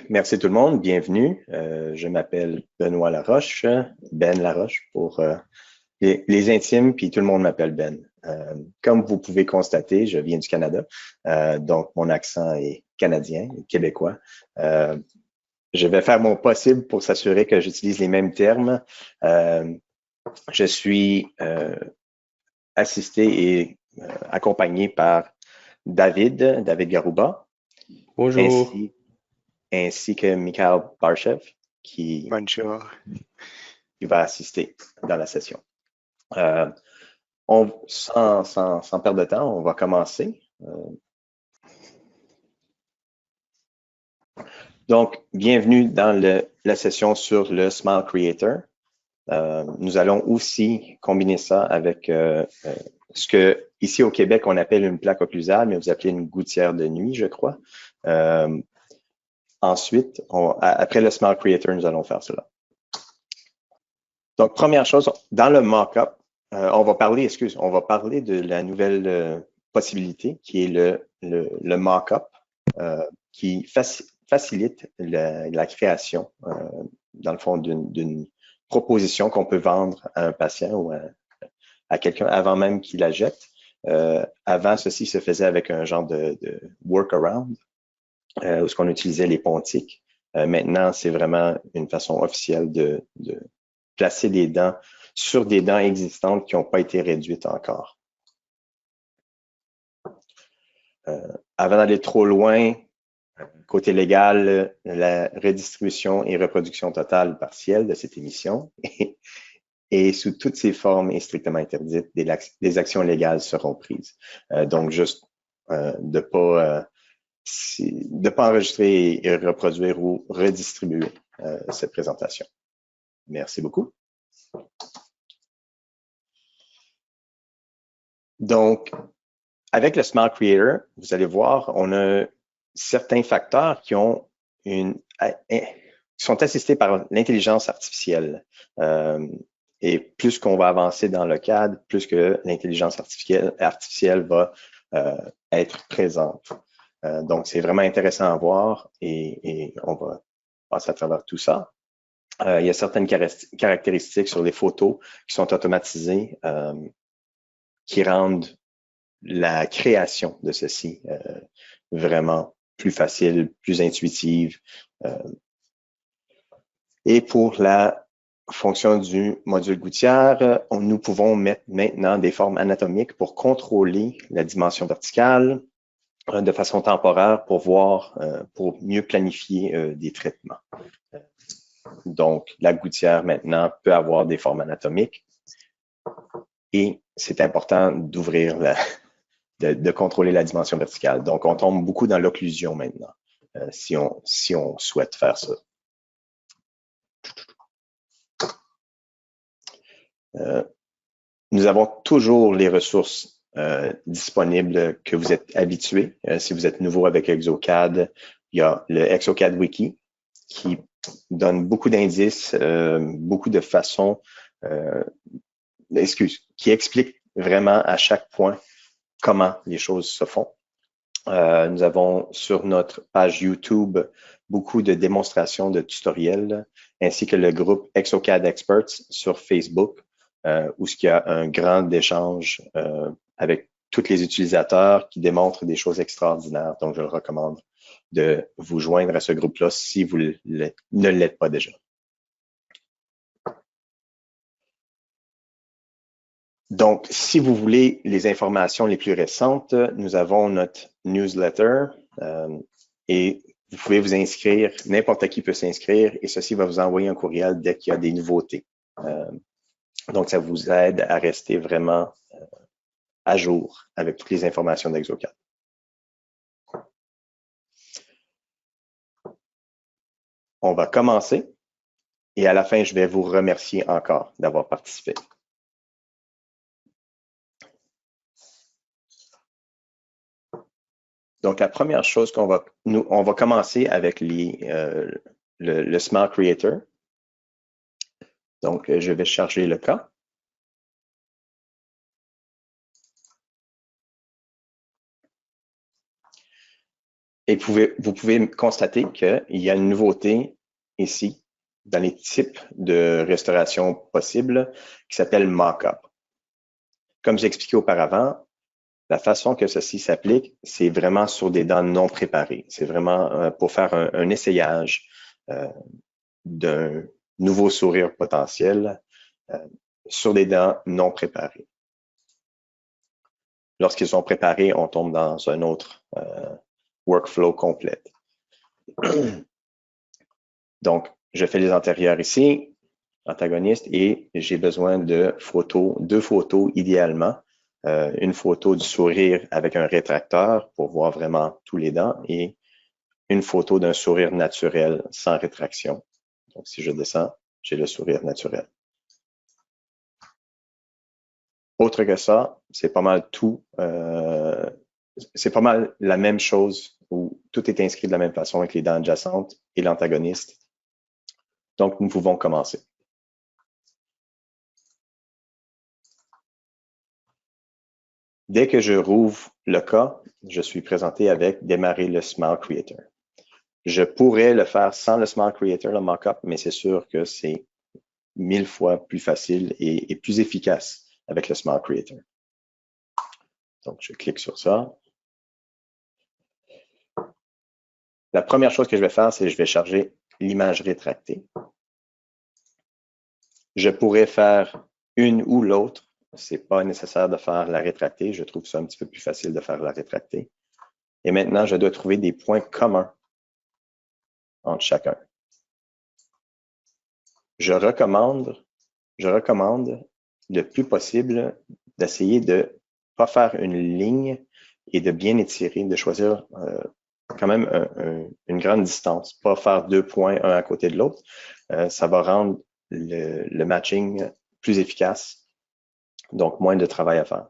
Merci tout le monde, bienvenue. Je m'appelle Benoît Laroche, Ben Laroche pour les intimes, puis tout le monde m'appelle Ben. Comme vous pouvez constater, je viens du Canada, donc mon accent est canadien, québécois. Je vais faire mon possible pour s'assurer que j'utilise les mêmes termes. Je suis assisté et accompagné par David Garouba, Bonjour, ainsi que Mikhail Barshev, qui bonjour. va assister dans la session. Sans perdre de temps, on va commencer. Donc, bienvenue dans la session sur le Smile Creator. Nous allons aussi combiner ça avec ce que ici au Québec on appelle une plaque occlusale, mais vous appelez une gouttière de nuit, je crois. Ensuite, après le Smile Creator, nous allons faire cela. Donc, première chose, dans le mock-up, on va parler de la nouvelle possibilité qui est le mock-up qui facilite la création, dans le fond, d'une proposition qu'on peut vendre à un patient ou à quelqu'un avant même qu'il la jette. Avant, ceci se faisait avec un genre de workaround où on utilisait les pontiques. Maintenant, c'est vraiment une façon officielle de placer des dents sur des dents existantes qui n'ont pas été réduites encore. Avant d'aller trop loin, côté légal, la redistribution et reproduction totale partielle de cette émission et sous toutes ses formes est strictement interdite. Des actions légales seront prises. Donc, juste de pas enregistrer et reproduire ou redistribuer cette présentation. Merci beaucoup. Donc, avec le Smile Creator, vous allez voir, on a certains facteurs qui sont assistés par l'intelligence artificielle. Et plus qu'on va avancer dans le cadre, plus que l'intelligence artificielle va être présente. Donc, c'est vraiment intéressant à voir et on va passer à travers tout ça. Il y a certaines caractéristiques sur les photos qui sont automatisées, qui rendent la création de ceci vraiment plus facile, plus intuitive. Et pour la fonction du module gouttière, nous pouvons mettre maintenant des formes anatomiques pour contrôler la dimension verticale de façon temporaire pour mieux planifier des traitements. Donc, la gouttière maintenant peut avoir des formes anatomiques et c'est important d'ouvrir de contrôler la dimension verticale. Donc, on tombe beaucoup dans l'occlusion maintenant, si on souhaite faire ça. Nous avons toujours les ressources disponibles que vous êtes habitués. Si vous êtes nouveau avec Exocad, il y a le Exocad Wiki qui donne beaucoup d'indices, beaucoup de façons, qui explique vraiment à chaque point comment les choses se font. Nous avons sur notre page YouTube beaucoup de démonstrations de tutoriels, ainsi que le groupe Exocad Experts sur Facebook, où il y a un grand échange avec tous les utilisateurs qui démontrent des choses extraordinaires. Donc, je le recommande de vous joindre à ce groupe-là si vous ne l'êtes pas déjà. Donc, si vous voulez les informations les plus récentes, nous avons notre newsletter et vous pouvez vous inscrire, n'importe qui peut s'inscrire et ceci va vous envoyer un courriel dès qu'il y a des nouveautés. Donc, ça vous aide à rester vraiment à jour avec toutes les informations d'Exocad. On va commencer et à la fin, je vais vous remercier encore d'avoir participé. Donc, la première chose on va commencer avec le Smile Creator. Donc, je vais charger le cas. Et vous pouvez constater qu'il y a une nouveauté ici dans les types de restauration possibles qui s'appelle mock-up. Comme j'ai expliqué auparavant, la façon que ceci s'applique, c'est vraiment sur des dents non préparées. C'est vraiment pour faire un essayage d'un nouveau sourire potentiel sur des dents non préparées. Lorsqu'ils sont préparés, on tombe dans un autre workflow complet. Donc, je fais les antérieurs ici, antagonistes, et j'ai besoin de photos, 2 photos idéalement. Une photo du sourire avec un rétracteur pour voir vraiment tous les dents et une photo d'un sourire naturel sans rétraction. Donc, si je descends, j'ai le sourire naturel. Autre que ça, c'est pas mal tout. C'est pas mal la même chose où tout est inscrit de la même façon avec les dents adjacentes et l'antagoniste. Donc, nous pouvons commencer. Dès que je rouvre le cas, je suis présenté avec démarrer le Smile Creator. Je pourrais le faire sans le Smile Creator, le mock-up, mais c'est sûr que c'est 1000 fois plus facile et plus efficace avec le Smile Creator. Donc, je clique sur ça. La première chose que je vais faire, c'est que je vais charger l'image rétractée. Je pourrais faire une ou l'autre. C'est pas nécessaire de faire la rétractée. Je trouve ça un petit peu plus facile de faire la rétractée. Et maintenant, je dois trouver des points communs entre chacun. Je recommande le plus possible d'essayer de pas faire une ligne et de bien étirer, de choisir quand même une grande distance, pas faire 2 points un à côté de l'autre. Ça va rendre le matching plus efficace, donc moins de travail à faire.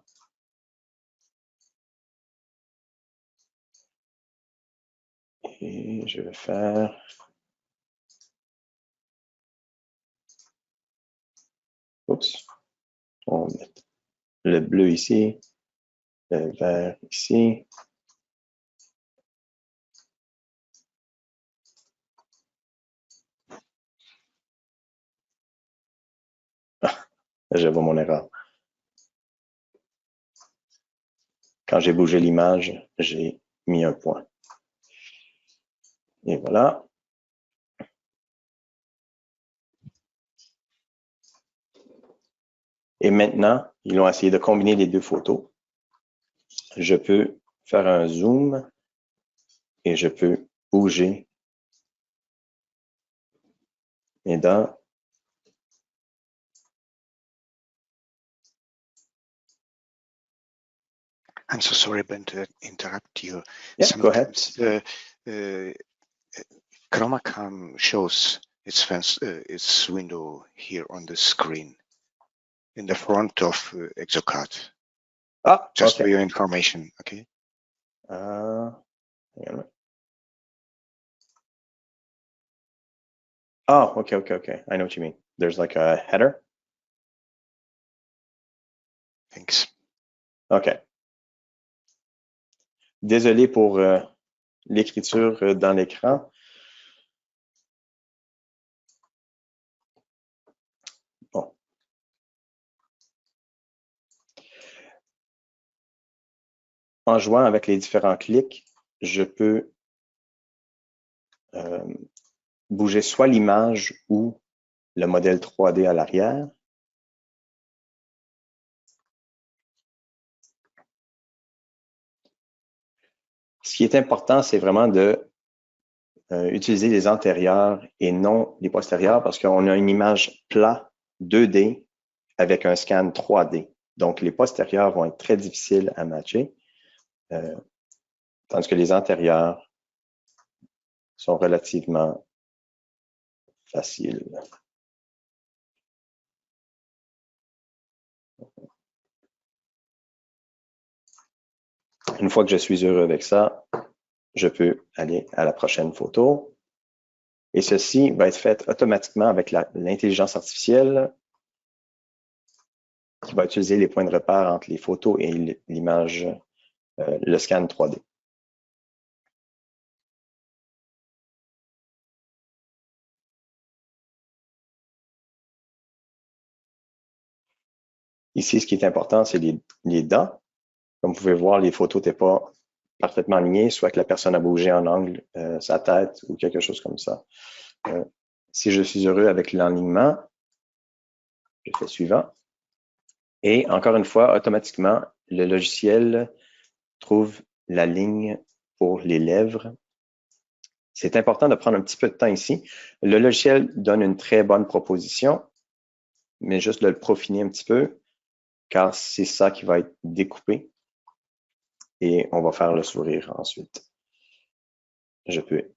Et je vais faire... Oups. On va mettre le bleu ici, le vert ici. Ah, je vois mon erreur. Quand j'ai bougé l'image, j'ai mis un point. Et voilà. Et maintenant, ils ont essayé de combiner les 2 photos. Je peux faire un zoom et je peux bouger mes dents. I'm so sorry, Ben, to interrupt you. Yeah, go ahead. Chromacam shows its window here on the screen in the front of Exocad. Ah, just okay. for your information, okay? Hang on a minute. Oh, okay. I know what you mean. There's like a header. Thanks. OK. Désolé pour l'écriture dans l'écran. Bon. En jouant avec les différents clics, je peux bouger soit l'image ou le modèle 3D à l'arrière. Ce qui est important, c'est vraiment de utiliser les antérieurs et non les postérieurs parce qu'on a une image plat 2D avec un scan 3D. Donc, les postérieurs vont être très difficiles à matcher, tandis que les antérieurs sont relativement faciles. Une fois que je suis heureux avec ça, je peux aller à la prochaine photo. Et ceci va être fait automatiquement avec l'intelligence artificielle qui va utiliser les points de repère entre les photos et l'image, le scan 3D. Ici, ce qui est important, c'est les dents. Comme vous pouvez voir, les photos n'étaient pas parfaitement alignées, soit que la personne a bougé en angle sa tête ou quelque chose comme ça. Si je suis heureux avec l'alignement, je fais suivant. Et encore une fois, automatiquement, le logiciel trouve la ligne pour les lèvres. C'est important de prendre un petit peu de temps ici. Le logiciel donne une très bonne proposition, mais juste de le peaufiner un petit peu, car c'est ça qui va être découpé. Et on va faire le sourire ensuite. Je peux.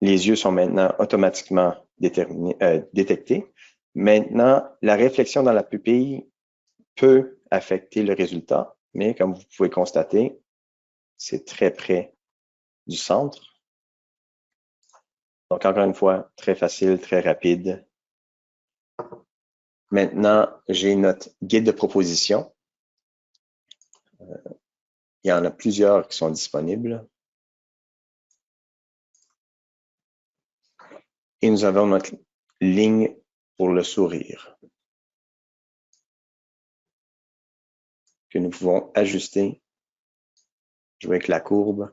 Les yeux sont maintenant automatiquement détectés. Maintenant, la réflexion dans la pupille peut affecter le résultat, mais comme vous pouvez constater, c'est très près du centre. Donc, encore une fois, très facile, très rapide. Maintenant, j'ai notre guide de proposition. Il y en a plusieurs qui sont disponibles. Et nous avons notre ligne pour le sourire que nous pouvons ajuster, jouer avec la courbe.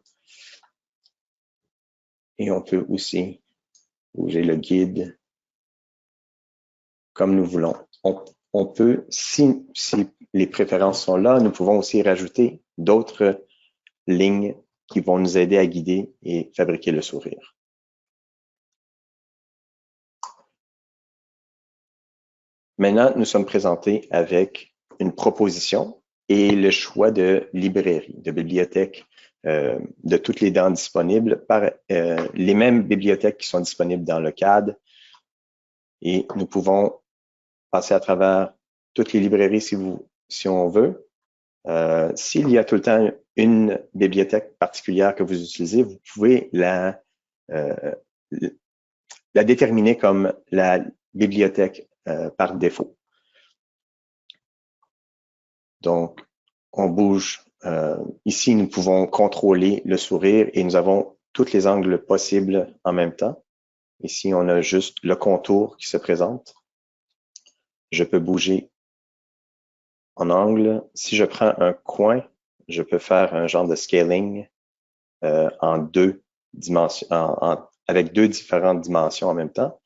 Et on peut aussi bouger le guide comme nous voulons. On peut, si les préférences sont là, nous pouvons aussi rajouter d'autres lignes qui vont nous aider à guider et fabriquer le sourire. Maintenant, nous sommes présentés avec une proposition et le choix de librairie, de bibliothèque, de toutes les dents disponibles par les mêmes bibliothèques qui sont disponibles dans le CAD. Et nous pouvons passer à travers toutes les librairies si on veut. S'il y a tout le temps une bibliothèque particulière que vous utilisez, vous pouvez la déterminer comme la bibliothèque par défaut. Donc, on bouge. Ici, nous pouvons contrôler le sourire et nous avons tous les angles possibles en même temps. Ici, on a juste le contour qui se présente. Je peux bouger en angle. Si je prends un coin, je peux faire un genre de scaling en deux dimensions, avec deux différentes dimensions en même temps.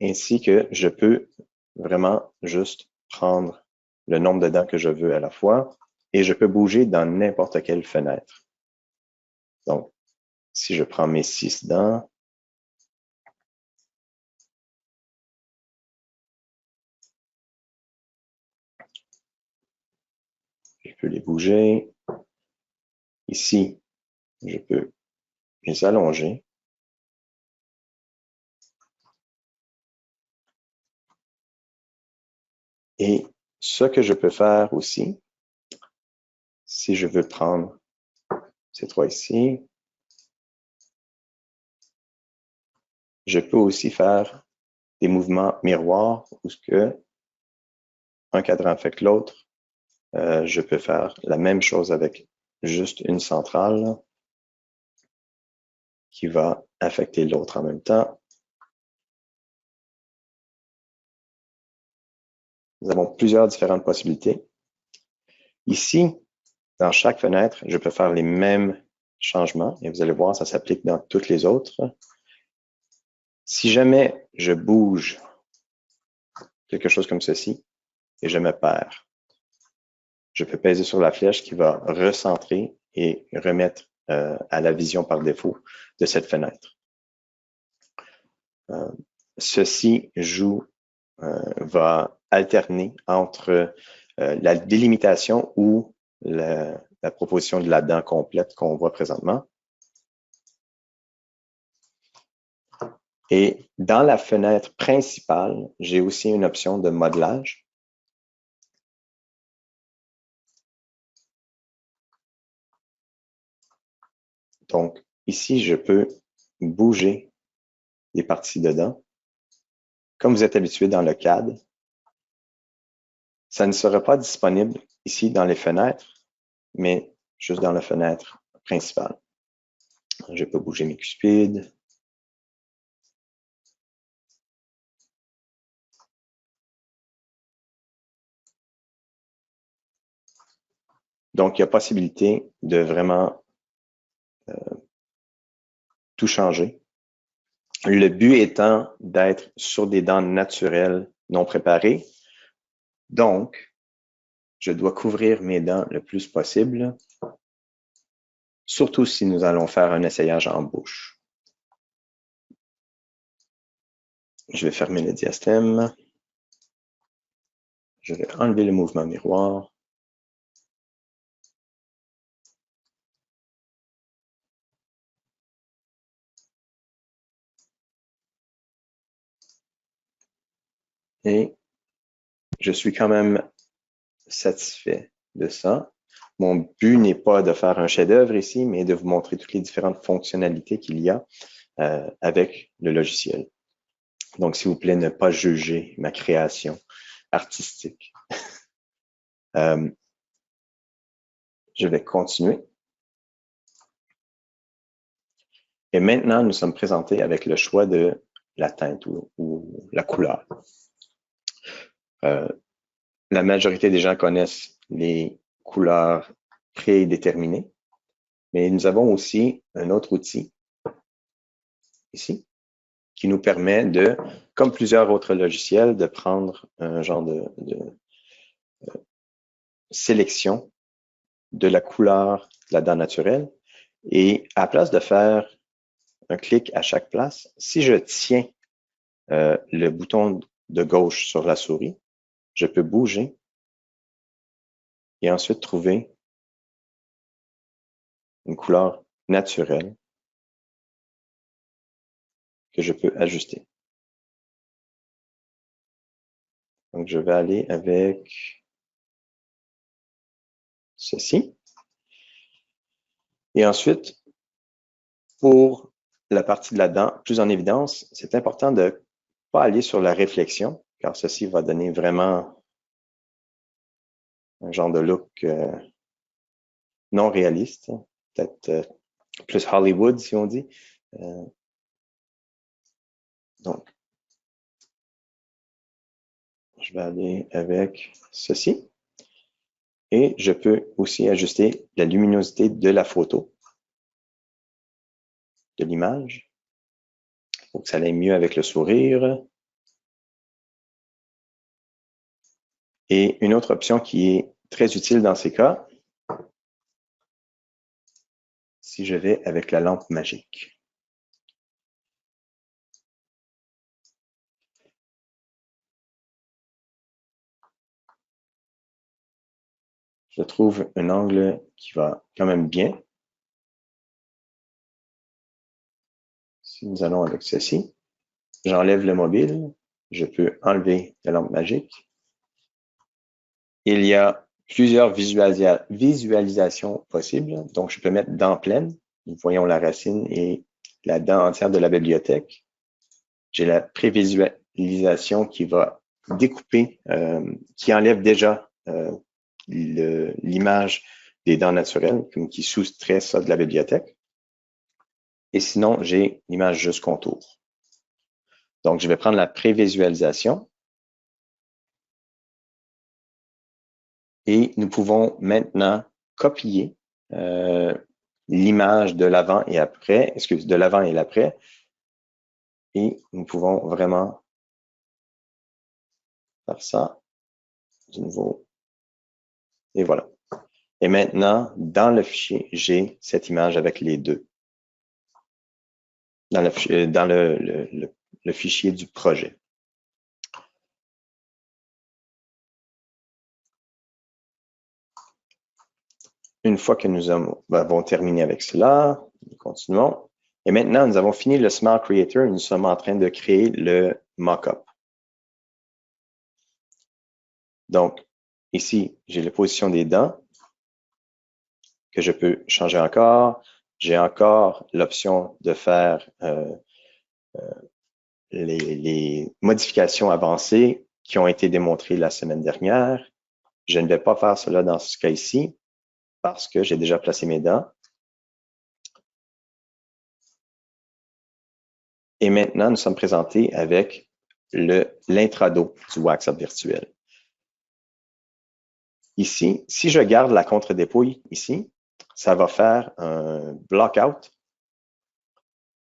Ainsi que je peux vraiment juste prendre le nombre de dents que je veux à la fois et je peux bouger dans n'importe quelle fenêtre. Donc, si je prends mes 6 dents, je peux les bouger. Ici, je peux les allonger. Et ce que je peux faire aussi, si je veux prendre ces trois ici, je peux aussi faire des mouvements miroirs où ce que un cadran fait que l'autre. Je peux faire la même chose avec juste une centrale qui va affecter l'autre en même temps. Nous avons plusieurs différentes possibilités. Ici, dans chaque fenêtre, je peux faire les mêmes changements et vous allez voir, ça s'applique dans toutes les autres. Si jamais je bouge quelque chose comme ceci et je me perds, je peux peser sur la flèche qui va recentrer et remettre à la vision par défaut de cette fenêtre. Ceci va alterner entre la délimitation ou la proposition de la dent complète qu'on voit présentement. Et dans la fenêtre principale, j'ai aussi une option de modelage. Donc, ici, je peux bouger des parties dedans. Comme vous êtes habitué dans le CAD, ça ne sera pas disponible ici dans les fenêtres, mais juste dans la fenêtre principale. Je peux bouger mes cuspides. Donc, il y a possibilité de vraiment tout changer. Le but étant d'être sur des dents naturelles non préparées. Donc, je dois couvrir mes dents le plus possible, surtout si nous allons faire un essayage en bouche. Je vais fermer le diastème. Je vais enlever le mouvement miroir. Et je suis quand même satisfait de ça. Mon but n'est pas de faire un chef-d'œuvre ici, mais de vous montrer toutes les différentes fonctionnalités qu'il y a avec le logiciel. Donc, s'il vous plaît, ne pas juger ma création artistique. Je vais continuer. Et maintenant, nous sommes présentés avec le choix de la teinte ou la couleur. La majorité des gens connaissent les couleurs prédéterminées, mais nous avons aussi un autre outil ici qui nous permet de, comme plusieurs autres logiciels, de prendre un genre de sélection de la couleur de la dent naturelle. Et à la place de faire un clic à chaque place, si je tiens le bouton de gauche sur la souris, je peux bouger et ensuite trouver une couleur naturelle que je peux ajuster. Donc, je vais aller avec ceci. Et ensuite, pour la partie de la dent plus en évidence, c'est important de ne pas aller sur la réflexion, car ceci va donner vraiment un genre de look non réaliste, peut-être plus Hollywood, si on dit. Donc, je vais aller avec ceci. Et je peux aussi ajuster la luminosité de la photo, de l'image, pour que ça aille mieux avec le sourire. Et une autre option qui est très utile dans ces cas, si je vais avec la lampe magique. Je trouve un angle qui va quand même bien. Si nous allons avec ceci, j'enlève le mobile, je peux enlever la lampe magique. Il y a plusieurs visualisations possibles, donc je peux mettre dent pleine. Nous voyons la racine et la dent entière de la bibliothèque. J'ai la prévisualisation qui va découper, qui enlève déjà l'image des dents naturelles, qui soustrait ça de la bibliothèque. Et sinon, j'ai l'image juste contour. Donc, je vais prendre la prévisualisation. Et nous pouvons maintenant copier l'image de l'avant et après, de l'avant et l'après. Et nous pouvons vraiment faire ça de nouveau. Et voilà. Et maintenant, dans le fichier, j'ai cette image avec les deux. Dans le fichier du projet. Une fois que nous avons terminé avec cela, nous continuons. Et maintenant, nous avons fini le Smile Creator et nous sommes en train de créer le mock-up. Donc, ici, j'ai la position des dents que je peux changer encore. J'ai encore l'option de faire les modifications avancées qui ont été démontrées la semaine dernière. Je ne vais pas faire cela dans ce cas ici parce que j'ai déjà placé mes dents. Et maintenant, nous sommes présentés avec l'intrado du Wax Up virtuel. Ici, si je garde la contre-dépouille ici, ça va faire un block-out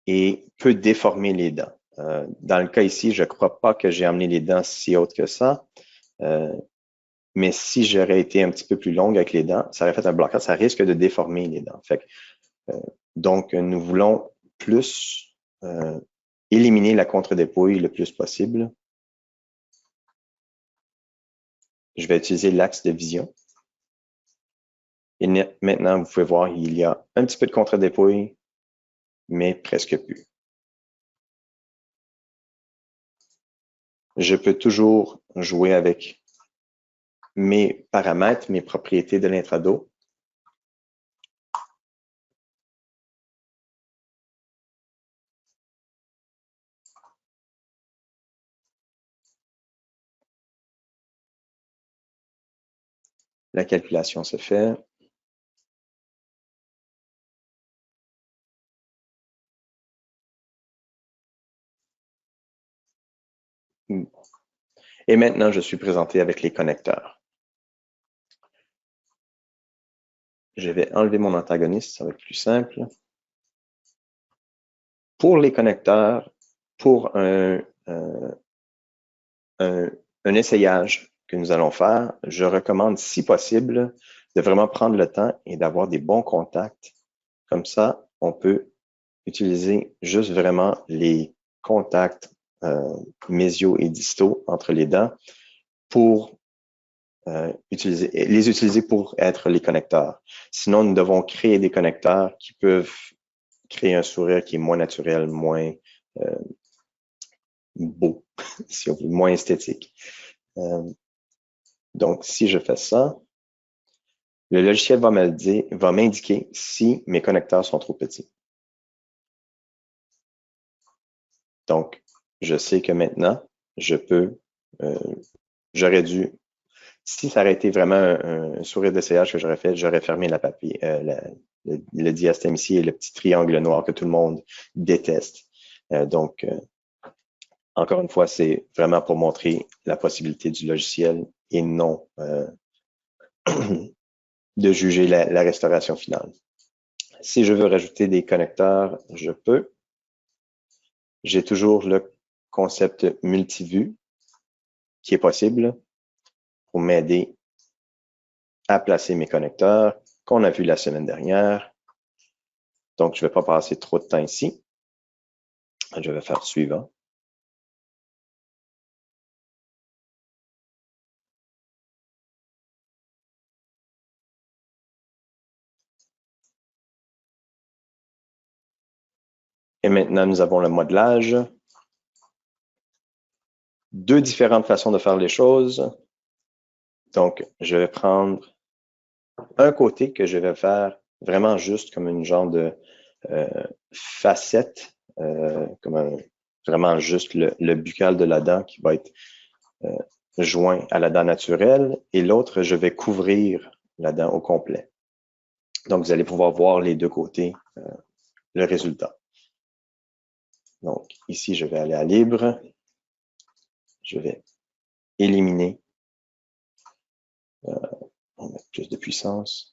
et peut déformer les dents. Dans le cas ici, je ne crois pas que j'ai amené les dents si hautes que ça. Mais si j'aurais été un petit peu plus longue avec les dents, ça aurait fait un bloc-out, ça risque de déformer les dents. Fait que, donc, nous voulons plus éliminer la contre-dépouille le plus possible. Je vais utiliser l'axe de vision. Et maintenant, vous pouvez voir, il y a un petit peu de contre-dépouille, mais presque plus. Je peux toujours jouer avec mes paramètres, mes propriétés de l'intrado. La calculation se fait. Et maintenant, je suis présenté avec les connecteurs. Je vais enlever mon antagoniste, ça va être plus simple. Pour les connecteurs, pour un essayage que nous allons faire, je recommande, si possible, de vraiment prendre le temps et d'avoir des bons contacts. Comme ça, on peut utiliser juste vraiment les contacts mésiaux et distaux entre les dents pour les utiliser pour être les connecteurs. Sinon, nous devons créer des connecteurs qui peuvent créer un sourire qui est moins naturel, moins beau, si on veut, moins esthétique. Donc, si je fais ça, le logiciel va m'indiquer si mes connecteurs sont trop petits. Donc, je sais que maintenant, j'aurais dû, si ça aurait été vraiment un sourire d'essayage que j'aurais fait, j'aurais fermé le diastème ici et le petit triangle noir que tout le monde déteste. Donc, encore une fois, c'est vraiment pour montrer la possibilité du logiciel et non de juger la restauration finale. Si je veux rajouter des connecteurs, je peux. J'ai toujours le concept multivue qui est possible pour m'aider à placer mes connecteurs qu'on a vu la semaine dernière. Donc, je ne vais pas passer trop de temps ici. Je vais faire suivant. Et maintenant, nous avons le modelage. Deux différentes façons de faire les choses. Donc, je vais prendre un côté que je vais faire vraiment juste comme une genre de facette, vraiment juste le buccal de la dent qui va être joint à la dent naturelle, et l'autre, je vais couvrir la dent au complet. Donc, vous allez pouvoir voir les deux côtés, le résultat. Donc, ici, je vais aller à libre. Je vais éliminer. On va mettre plus de puissance.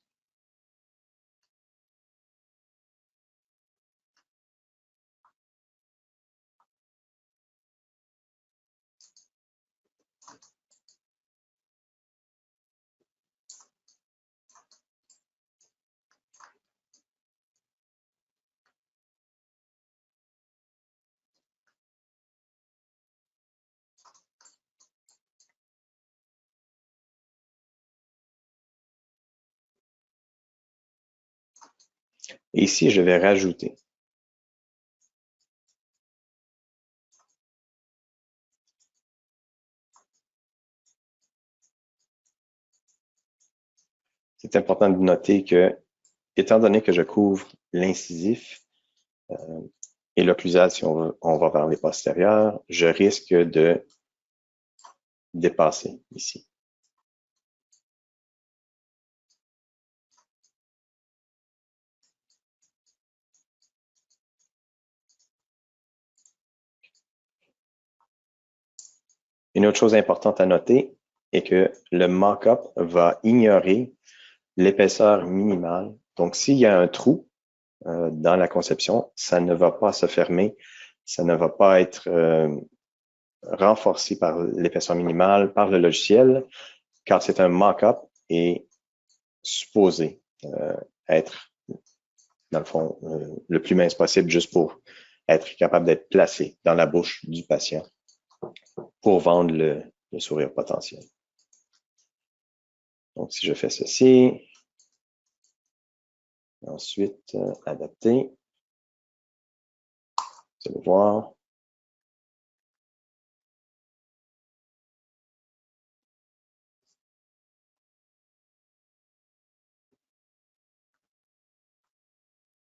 Et ici, je vais rajouter. C'est important de noter que, étant donné que je couvre l'incisif et l'occlusal, si on va vers les postérieurs, je risque de dépasser ici. Une autre chose importante à noter, est que le mock-up va ignorer l'épaisseur minimale. Donc, s'il y a un trou dans la conception, ça ne va pas se fermer, ça ne va pas être renforcé par l'épaisseur minimale, par le logiciel, car c'est un mock-up et supposé être, dans le fond, le plus mince possible, juste pour être capable d'être placé dans la bouche du patient pour vendre le sourire potentiel. Donc, si je fais ceci, ensuite, adapter, vous allez voir.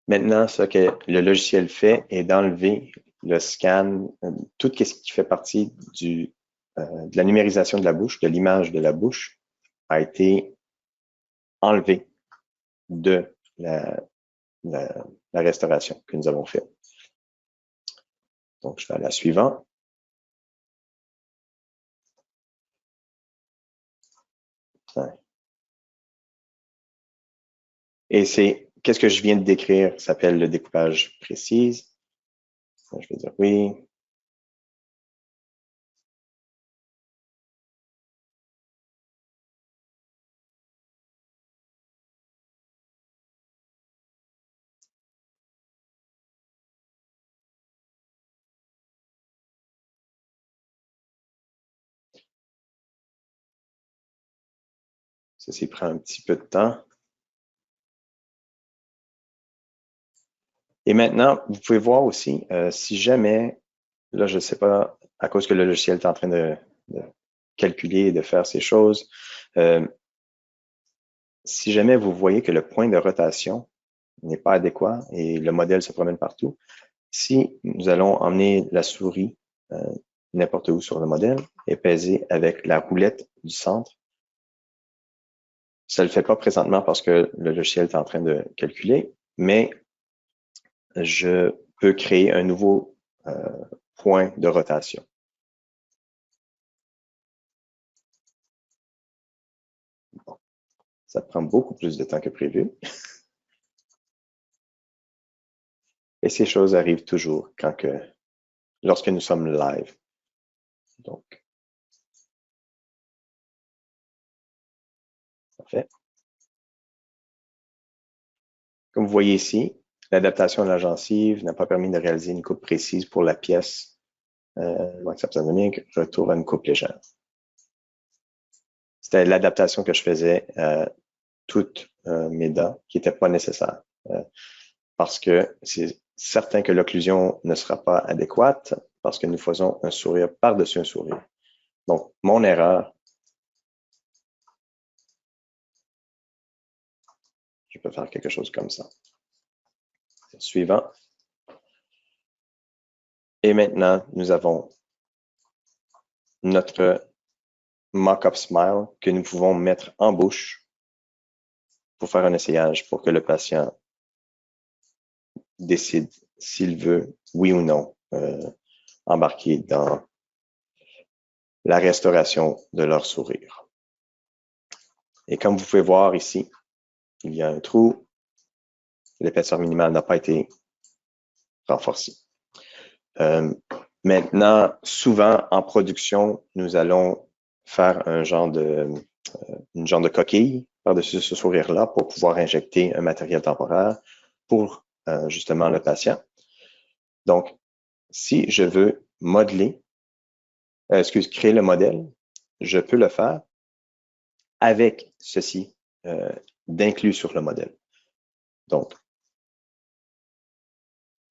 Maintenant, ce que le logiciel fait est d'enlever le scan, tout ce qui fait partie de la numérisation de la bouche, de l'image de la bouche, a été enlevé de la restauration que nous avons faite. Donc, je vais à la suivante. Et c'est, qu'est-ce que je viens de décrire, s'appelle le découpage précis. Je vais dire oui. Ceci prend un petit peu de temps. Et maintenant, vous pouvez voir aussi, si jamais, là, je ne sais pas, à cause que le logiciel est en train de calculer et de faire ces choses, si jamais vous voyez que le point de rotation n'est pas adéquat et le modèle se promène partout, si nous allons emmener la souris n'importe où sur le modèle et peser avec la roulette du centre, ça ne le fait pas présentement parce que le logiciel est en train de calculer, mais je peux créer un nouveau point de rotation. Bon, ça prend beaucoup plus de temps que prévu. Et ces choses arrivent toujours lorsque nous sommes live. Donc, parfait. Comme vous voyez ici, l'adaptation de la gencive n'a pas permis de réaliser une coupe précise pour la pièce maxillofaciale, retour à une coupe légère. C'était l'adaptation que je faisais à toutes mes dents qui n'étaient pas nécessaires. Parce que c'est certain que l'occlusion ne sera pas adéquate parce que nous faisons un sourire par-dessus un sourire. Donc, mon erreur, je peux faire quelque chose comme ça. Suivant. Et maintenant, nous avons notre mock-up smile que nous pouvons mettre en bouche pour faire un essayage pour que le patient décide s'il veut, oui ou non, embarquer dans la restauration de leur sourire. Et comme vous pouvez voir ici, il y a un trou. L'épaisseur minimale n'a pas été renforcée. Maintenant, souvent en production, nous allons faire une genre de coquille par-dessus ce sourire-là pour pouvoir injecter un matériel temporaire pour justement le patient. Donc, si je veux modeler, créer le modèle, je peux le faire avec ceci d'inclus sur le modèle. Donc,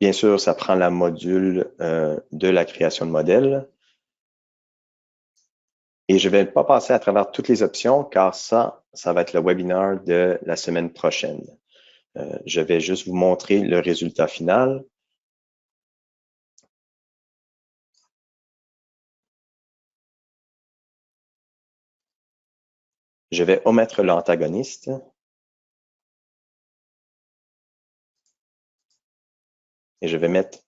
bien sûr, ça prend la module de la création de modèle. Et je ne vais pas passer à travers toutes les options car ça va être le webinaire de la semaine prochaine. Je vais juste vous montrer le résultat final. Je vais omettre l'antagoniste. Et je vais mettre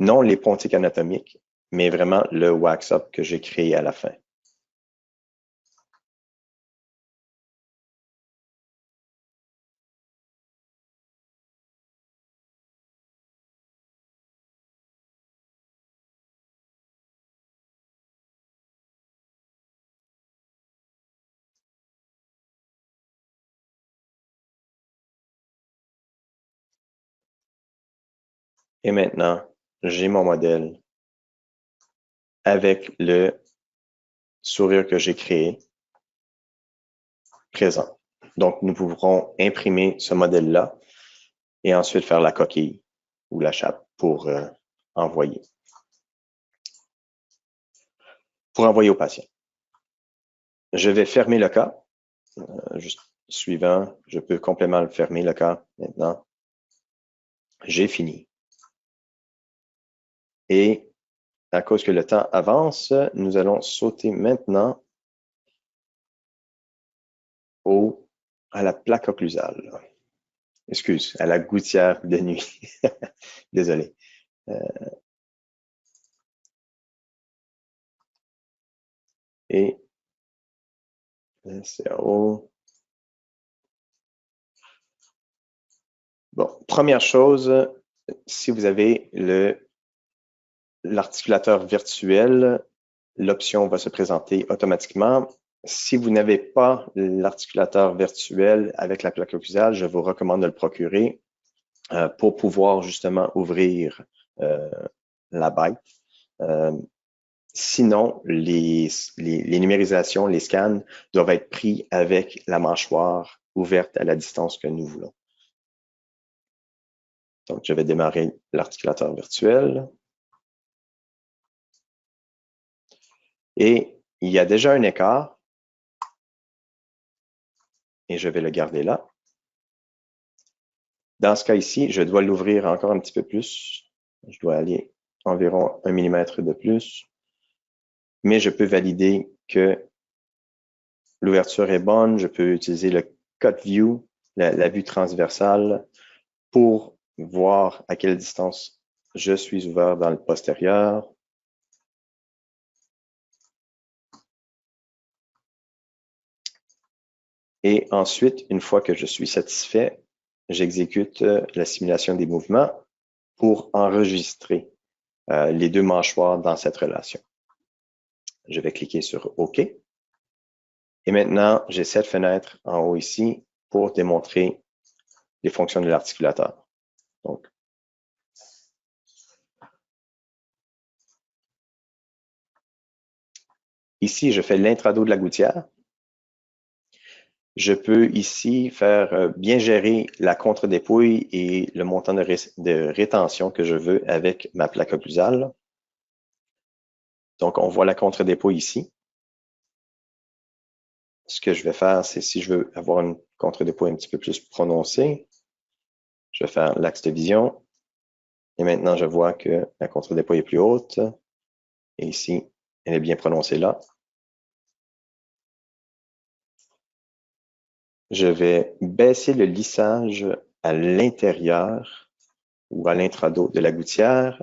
non les pontiques anatomiques, mais vraiment le wax-up que j'ai créé à la fin. Et maintenant, j'ai mon modèle avec le sourire que j'ai créé présent. Donc, nous pourrons imprimer ce modèle-là et ensuite faire la coquille ou la chape pour envoyer. Pour envoyer au patient. Je vais fermer le cas. Juste suivant, je peux complètement le fermer le cas maintenant. J'ai fini. Et à cause que le temps avance, nous allons sauter maintenant à la plaque occlusale. Excuse, à la gouttière de nuit. Désolé. Et CAO. Bon, première chose, si vous avez l'articulateur virtuel, l'option va se présenter automatiquement. Si vous n'avez pas l'articulateur virtuel avec la plaque occlusale, je vous recommande de le procurer pour pouvoir justement ouvrir la bête. Sinon, les numérisations, les scans doivent être pris avec la mâchoire ouverte à la distance que nous voulons. Donc, je vais démarrer l'articulateur virtuel. Et il y a déjà un écart. Et je vais le garder là. Dans ce cas ici, je dois l'ouvrir encore un petit peu plus. Je dois aller environ 1 mm de plus. Mais je peux valider que l'ouverture est bonne. Je peux utiliser le cut view, la vue transversale, pour voir à quelle distance je suis ouvert dans le postérieur. Et ensuite, une fois que je suis satisfait, j'exécute la simulation des mouvements pour enregistrer les deux mâchoires dans cette relation. Je vais cliquer sur OK. Et maintenant, j'ai cette fenêtre en haut ici pour démontrer les fonctions de l'articulateur. Donc, ici, je fais l'intrado de la gouttière. Je peux ici faire bien gérer la contre-dépouille et le montant de rétention que je veux avec ma plaque occlusale. Donc, on voit la contre-dépouille ici. Ce que je vais faire, c'est si je veux avoir une contre-dépouille un petit peu plus prononcée, je vais faire l'axe de vision. Et maintenant, je vois que la contre-dépouille est plus haute. Et ici, elle est bien prononcée là. Je vais baisser le lissage à l'intérieur ou à l'intrado de la gouttière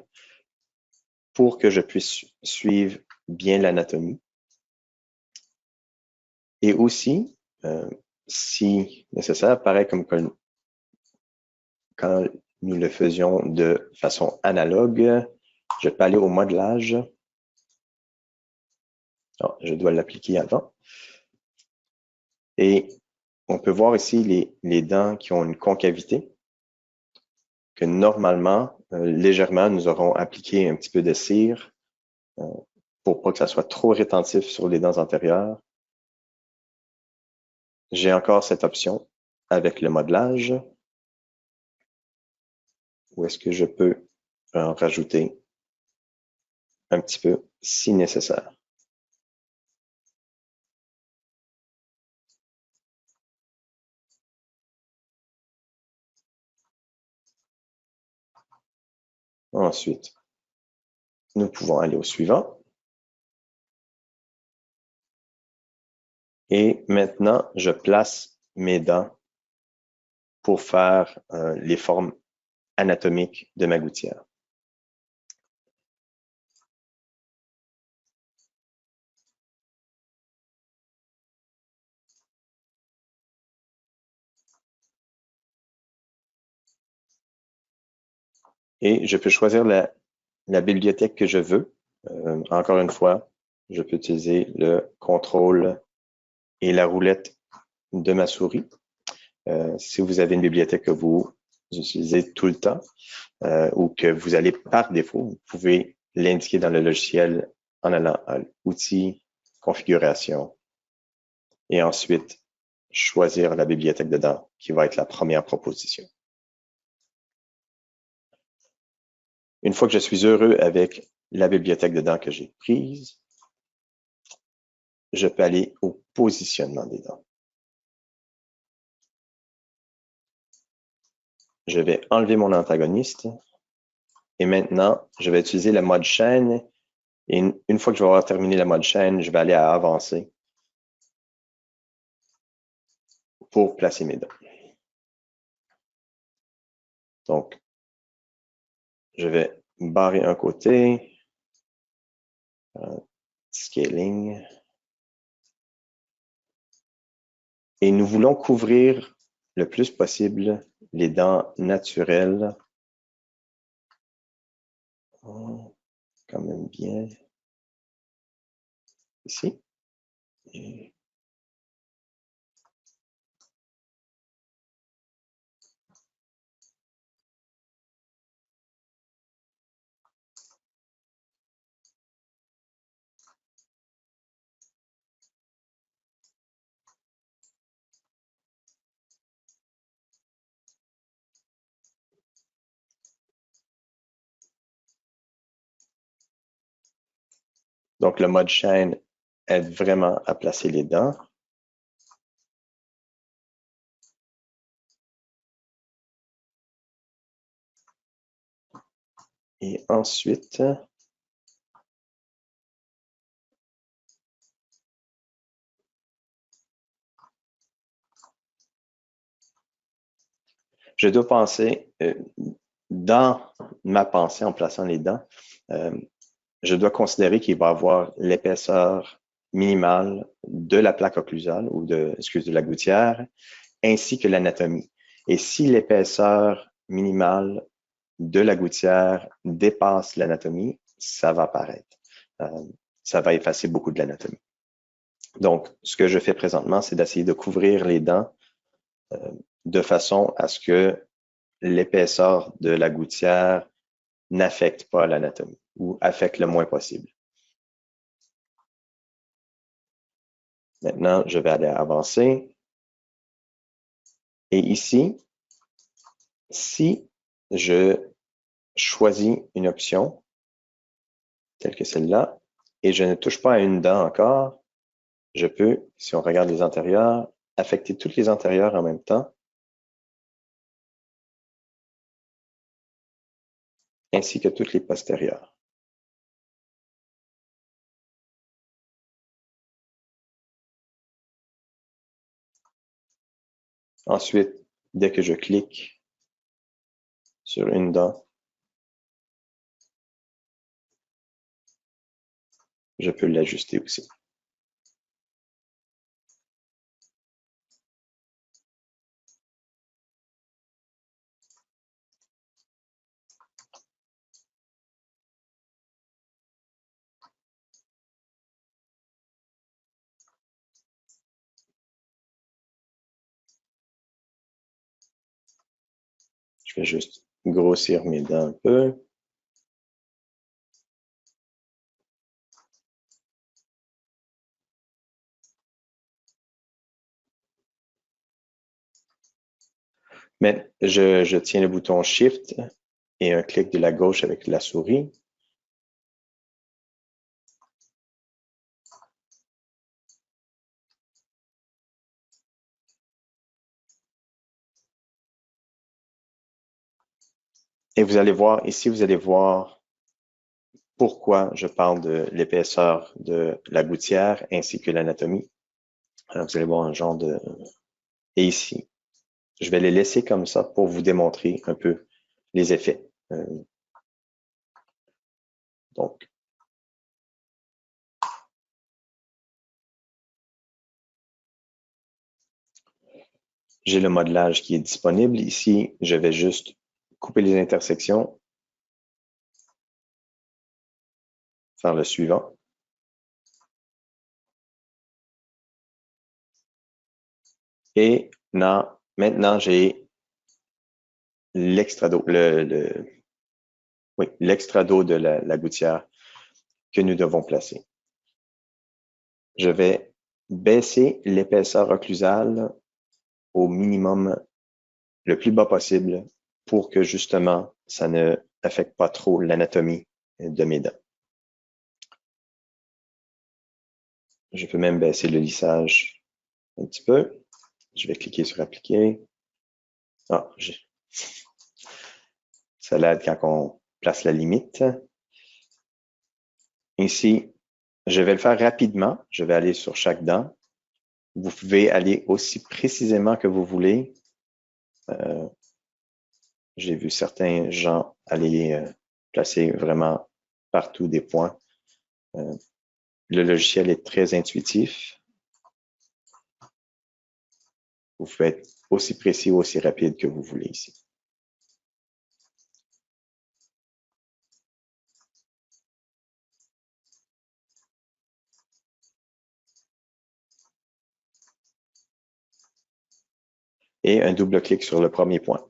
pour que je puisse suivre bien l'anatomie. Et aussi, si nécessaire, pareil comme quand nous le faisions de façon analogue, je peux aller au modelage. Alors, je dois l'appliquer avant. Et on peut voir ici les dents qui ont une concavité, que normalement, légèrement, nous aurons appliqué un petit peu de cire pour pas que ça soit trop rétentif sur les dents antérieures. J'ai encore cette option avec le modelage, où est-ce que je peux en rajouter un petit peu si nécessaire. Ensuite, nous pouvons aller au suivant. Et maintenant, je place mes dents pour faire les formes anatomiques de ma gouttière. Et je peux choisir la bibliothèque que je veux. Encore une fois, je peux utiliser le contrôle et la roulette de ma souris. Si vous avez une bibliothèque que vous utilisez tout le temps ou que vous allez par défaut, vous pouvez l'indiquer dans le logiciel en allant à Outils, Configuration et ensuite choisir la bibliothèque de dents qui va être la première proposition. Une fois que je suis heureux avec la bibliothèque de dents que j'ai prise, je peux aller au positionnement des dents. Je vais enlever mon antagoniste et maintenant, je vais utiliser le mode chaîne et une fois que je vais avoir terminé le mode chaîne, je vais aller à avancer pour placer mes dents. Donc, je vais barrer un côté, scaling, et nous voulons couvrir le plus possible les dents naturelles. Oh, quand même bien. Ici. Et donc, le mode chaîne aide vraiment à placer les dents. Et ensuite, je dois penser, dans ma pensée en plaçant les dents, je dois considérer qu'il va avoir l'épaisseur minimale de la plaque occlusale ou de la gouttière, ainsi que l'anatomie. Et si l'épaisseur minimale de la gouttière dépasse l'anatomie, ça va apparaître. Ça va effacer beaucoup de l'anatomie. Donc, ce que je fais présentement, c'est d'essayer de couvrir les dents de façon à ce que l'épaisseur de la gouttière n'affecte pas l'anatomie ou affecte le moins possible. Maintenant, je vais aller avancer. Et ici, si je choisis une option telle que celle-là et je ne touche pas à une dent encore, je peux, si on regarde les antérieurs, affecter toutes les antérieures en même temps, ainsi que toutes les postérieures. Ensuite, dès que je clique sur une dent, je peux l'ajuster aussi. Je vais juste grossir mes dents un peu. Mais je tiens le bouton Shift et un clic de la gauche avec la souris. Et vous allez voir, ici, vous allez voir pourquoi je parle de l'épaisseur de la gouttière ainsi que l'anatomie. Alors, vous allez voir un genre de... Et ici, je vais les laisser comme ça pour vous démontrer un peu les effets. Donc, j'ai le modelage qui est disponible. Ici, je vais juste couper les intersections, faire le suivant. Et maintenant, j'ai l'extrado, l'extrado de la gouttière que nous devons placer. Je vais baisser l'épaisseur occlusale au minimum le plus bas possible pour que justement ça ne affecte pas trop l'anatomie de mes dents. Je peux même baisser le lissage un petit peu. Je vais cliquer sur appliquer. Ah, ça l'aide quand on place la limite. Ici, je vais le faire rapidement. Je vais aller sur chaque dent. Vous pouvez aller aussi précisément que vous voulez. J'ai vu certains gens aller placer vraiment partout des points. Le logiciel est très intuitif. Vous pouvez être aussi précis ou aussi rapide que vous voulez ici. Et un double clic sur le premier point.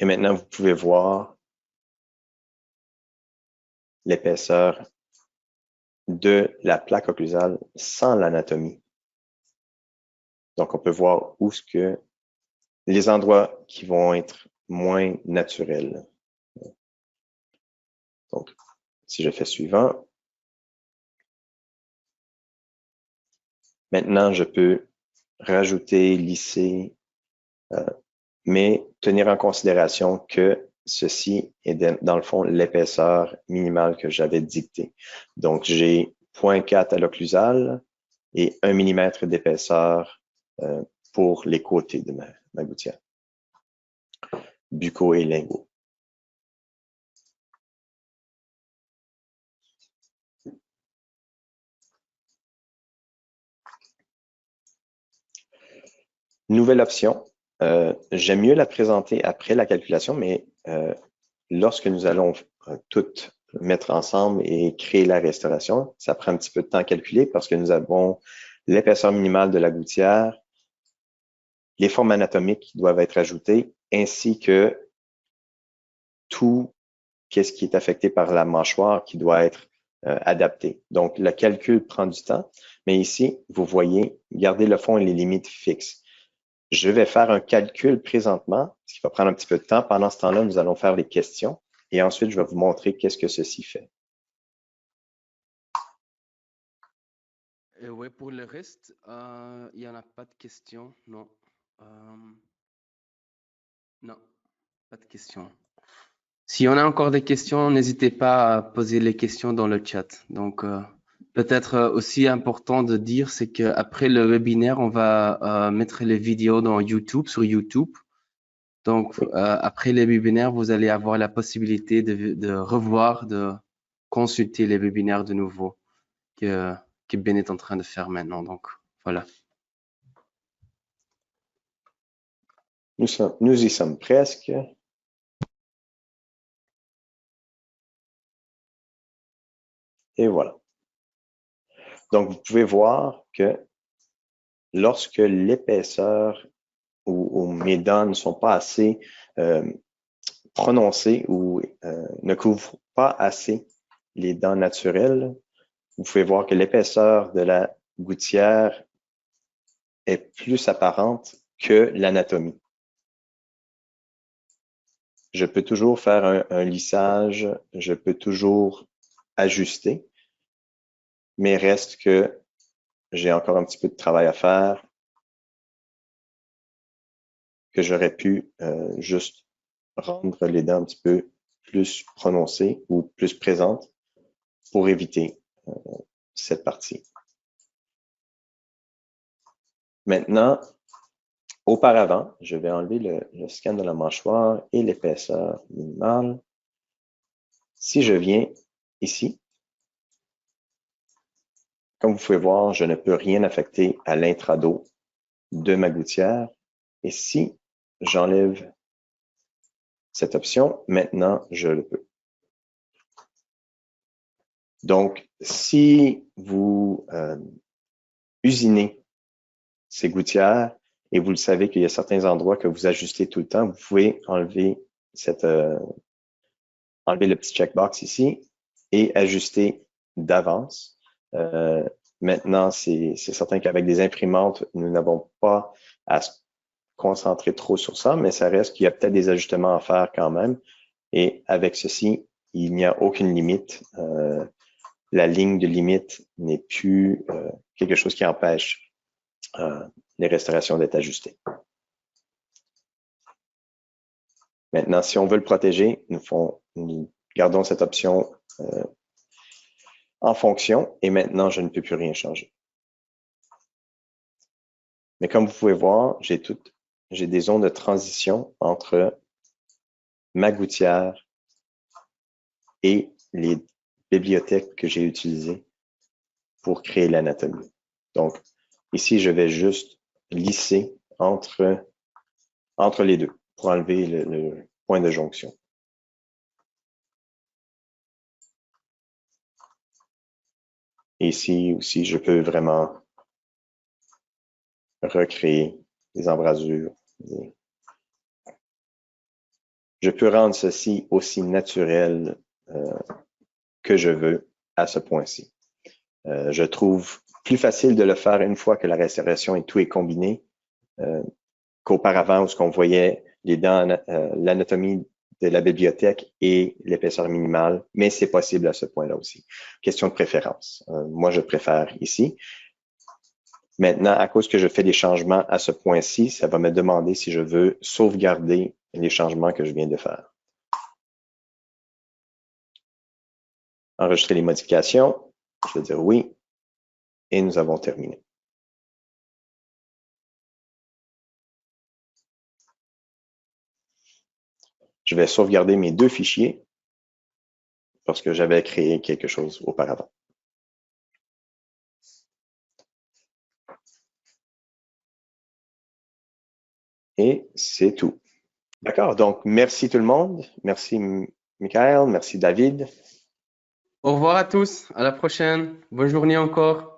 Et maintenant, vous pouvez voir l'épaisseur de la plaque occlusale sans l'anatomie. Donc, on peut voir où ce que les endroits qui vont être moins naturels. Donc, si je fais suivant, maintenant, je peux rajouter, lisser, mais tenir en considération que ceci est dans le fond l'épaisseur minimale que j'avais dictée. Donc, j'ai 0.4 à l'occlusale et 1 mm d'épaisseur pour les côtés de ma gouttière, buccaux et linguaux. Nouvelle option, j'aime mieux la présenter après la calculation, mais lorsque nous allons tout mettre ensemble et créer la restauration, ça prend un petit peu de temps à calculer parce que nous avons l'épaisseur minimale de la gouttière, les formes anatomiques qui doivent être ajoutées, ainsi que tout ce qui est affecté par la mâchoire qui doit être adapté. Donc, le calcul prend du temps, mais ici, vous voyez, gardez le fond et les limites fixes. Je vais faire un calcul présentement, ce qui va prendre un petit peu de temps. Pendant ce temps-là, nous allons faire les questions et ensuite, je vais vous montrer qu'est-ce que ceci fait. Oui, pour le reste, il n'y en a pas de questions, non. Non, pas de questions. Si on a encore des questions, n'hésitez pas à poser les questions dans le chat. Donc, peut-être aussi important de dire, c'est qu'après le webinaire, on va mettre les vidéos dans YouTube, sur YouTube. Donc, après les webinaires, vous allez avoir la possibilité de revoir, de consulter les webinaires de nouveau que Ben est en train de faire maintenant. Donc, voilà. Nous y sommes presque. Et voilà. Donc, vous pouvez voir que lorsque l'épaisseur ou mes dents ne sont pas assez prononcées ou ne couvrent pas assez les dents naturelles, vous pouvez voir que l'épaisseur de la gouttière est plus apparente que l'anatomie. Je peux toujours faire un lissage, je peux toujours ajuster, mais reste que j'ai encore un petit peu de travail à faire, que j'aurais pu juste rendre les dents un petit peu plus prononcées ou plus présentes pour éviter cette partie. Maintenant, auparavant, je vais enlever le scan de la mâchoire et l'épaisseur minimale. Si je viens ici, comme vous pouvez voir, je ne peux rien affecter à l'intrado de ma gouttière. Et si j'enlève cette option, maintenant, je le peux. Donc, si vous usinez ces gouttières et vous le savez qu'il y a certains endroits que vous ajustez tout le temps, vous pouvez enlever enlever le petit checkbox ici et ajuster d'avance. Maintenant, c'est certain qu'avec des imprimantes, nous n'avons pas à se concentrer trop sur ça, mais ça reste qu'il y a peut-être des ajustements à faire quand même. Et avec ceci, il n'y a aucune limite. La ligne de limite n'est plus quelque chose qui empêche les restaurations d'être ajustées. Maintenant, si on veut le protéger, nous gardons cette option en fonction et maintenant, je ne peux plus rien changer. Mais comme vous pouvez voir, j'ai des zones de transition entre ma gouttière et les bibliothèques que j'ai utilisées pour créer l'anatomie. Donc, ici, je vais juste lisser entre les deux pour enlever le point de jonction. Et ici aussi, je peux vraiment recréer des embrasures. Je peux rendre ceci aussi naturel que je veux à ce point-ci. Je trouve plus facile de le faire une fois que la restauration et tout est combiné qu'auparavant où on voyait les dents, l'anatomie de la bibliothèque et l'épaisseur minimale, mais c'est possible à ce point-là aussi. Question de préférence. Moi, je préfère ici. Maintenant, à cause que je fais des changements à ce point-ci, ça va me demander si je veux sauvegarder les changements que je viens de faire. Enregistrer les modifications. Je vais dire oui. Et nous avons terminé. Je vais sauvegarder mes deux fichiers parce que j'avais créé quelque chose auparavant. Et c'est tout. D'accord, donc merci tout le monde. Merci Michael, merci David. Au revoir à tous, à la prochaine. Bonne journée encore.